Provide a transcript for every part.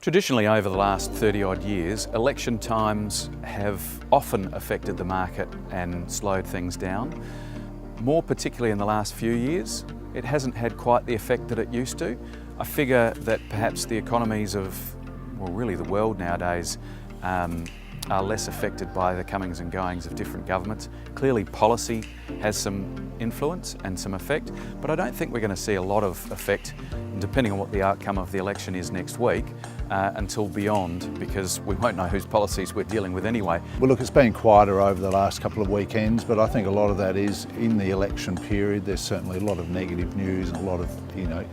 Traditionally, over the last 30 odd years, election times have often affected the market and slowed things down. More particularly in the last few years, it hasn't had quite the effect that it used to. I figure that perhaps the economies of, well, really the world nowadays are less affected by the comings and goings of different governments. Clearly policy has some influence and some effect, but I don't think we're going to see a lot of effect, depending on what the outcome of the election is next week, until beyond, because we won't know whose policies we're dealing with anyway. Well, look, it's been quieter over the last couple of weekends, but I think a lot of that is in the election period. There's certainly a lot of negative news and a lot of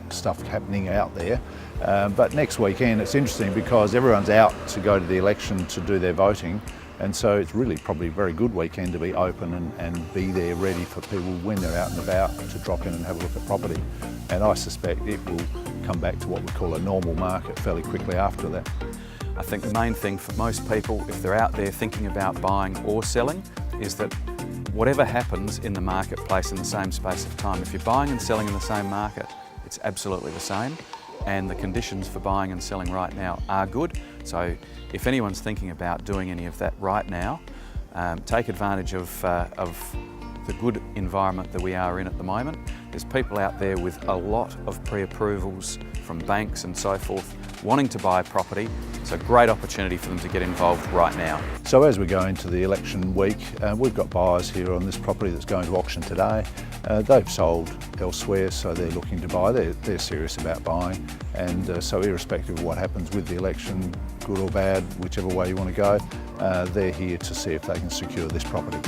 stuff happening out there. But next weekend it's interesting because everyone's out to go to the election to do their voting, and so it's really probably a very good weekend to be open and be there ready for people when they're out and about to drop in and have a look at property. And I suspect it will come back to what we call a normal market fairly quickly after that. I think the main thing for most people, if they're out there thinking about buying or selling, is that whatever happens in the marketplace in the same space of time, if you're buying and selling in the same market, it's absolutely the same, and the conditions for buying and selling right now are good. So if anyone's thinking about doing any of that right now, take advantage of the good environment that we are in at the moment. There's people out there with a lot of pre-approvals from banks and so forth wanting to buy property. It's a great opportunity for them to get involved right now. So as we go into the election week, we've got buyers here on this property that's going to auction today. They've sold elsewhere, so they're looking to buy. They're serious about buying, and so irrespective of what happens with the election, good or bad, whichever way you want to go, they're here to see if they can secure this property.